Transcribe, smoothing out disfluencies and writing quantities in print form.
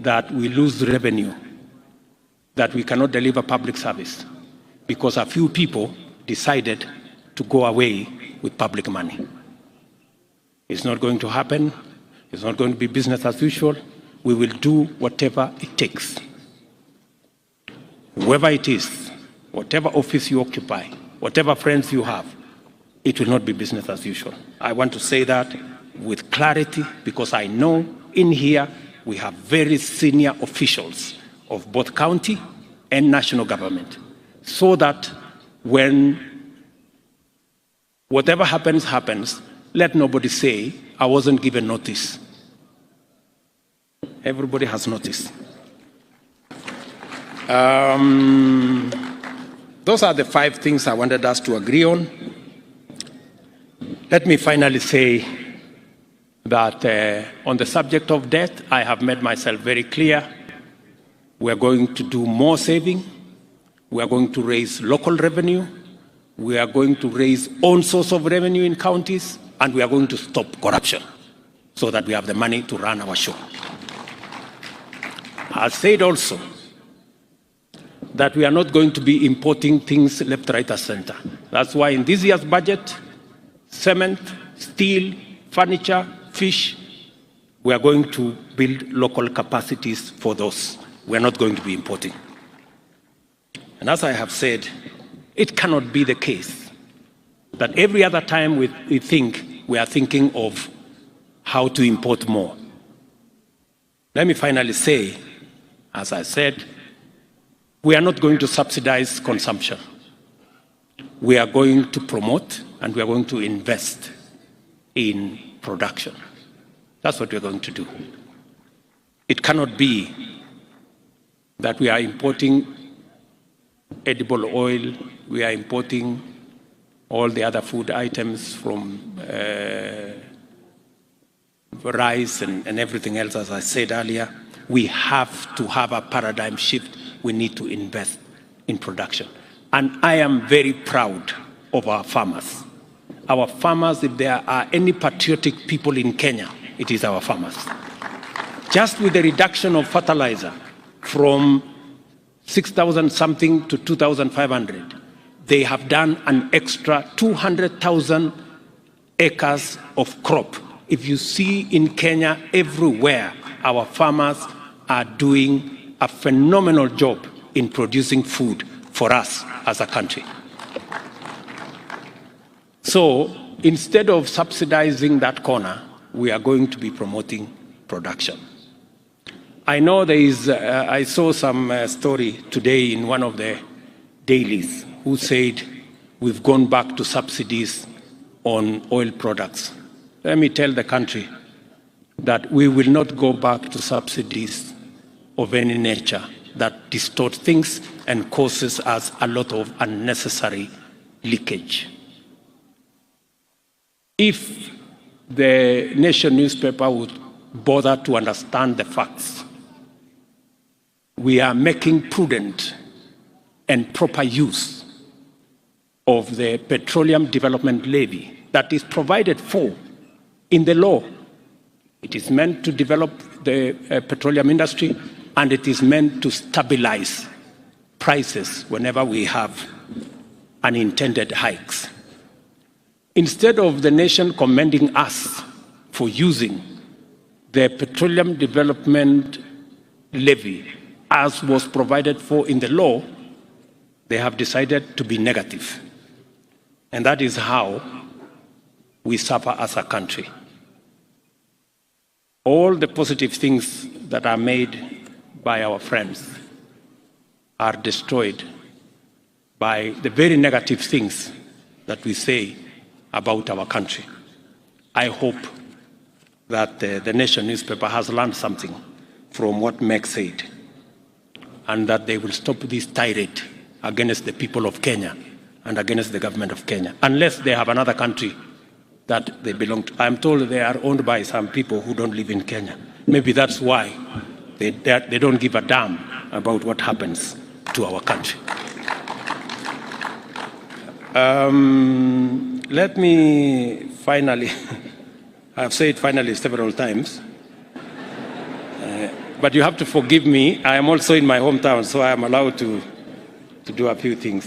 that we lose revenue, that we cannot deliver public service because a few people decided to go away with public money. It's not going to happen. It's not going to be business as usual. We will do whatever it takes. Whoever it is, whatever office you occupy, whatever friends you have, it will not be business as usual. I want to say that with clarity because I know in here we have very senior officials of both county and national government, so that when whatever happens, happens, let nobody say, I wasn't given notice. Everybody has notice. Those are the 5 things I wanted us to agree on. Let me finally say that on the subject of debt, I have made myself very clear. We are going to do more saving. We are going to raise local revenue. We are going to raise own source of revenue in counties, and we are going to stop corruption so that we have the money to run our show. I said also that we are not going to be importing things left, right, and center. That's why in this year's budget, cement, steel, furniture, fish, we are going to build local capacities for those. We are not going to be importing. And as I have said, it cannot be the case that every other time we think, we are thinking of how to import more. Let me finally say, as I said, we are not going to subsidize consumption. We are going to promote and we are going to invest in production. That's what we're going to do. It cannot be that we are importing edible oil, we are importing all the other food items from rice and everything else, as I said earlier. We have to have a paradigm shift. We need to invest in production. And I am very proud of our farmers. Our farmers, if there are any patriotic people in Kenya, it is our farmers. Just with the reduction of fertilizer from 6,000 something to 2,500, they have done an extra 200,000 acres of crop. If you see in Kenya, everywhere, our farmers are doing a phenomenal job in producing food for us as a country. So instead of subsidizing that corner, we are going to be promoting production. I know there is, I saw some story today in one of the dailies who said we've gone back to subsidies on oil products. Let me tell the country that we will not go back to subsidies of any nature that distort things and causes us a lot of unnecessary leakage. If the Nation newspaper would bother to understand the facts, we are making prudent and proper use of the Petroleum Development Levy that is provided for in the law. It is meant to develop the petroleum industry, and it is meant to stabilize prices whenever we have unintended hikes. Instead of the nation commending us for using the Petroleum Development Levy as was provided for in the law, they have decided to be negative. And that is how we suffer as a country. All the positive things that are made by our friends are destroyed by the very negative things that we say about our country. I hope that the Nation newspaper has learned something from what Meg said, and that they will stop this tirade against the people of Kenya and against the government of Kenya, unless they have another country that they belong to. I'm told they are owned by some people who don't live in Kenya. Maybe that's why they don't give a damn about what happens to our country. Let me finally, I've said finally several times, But you have to forgive me. I am also in my hometown, so I am allowed to do a few things.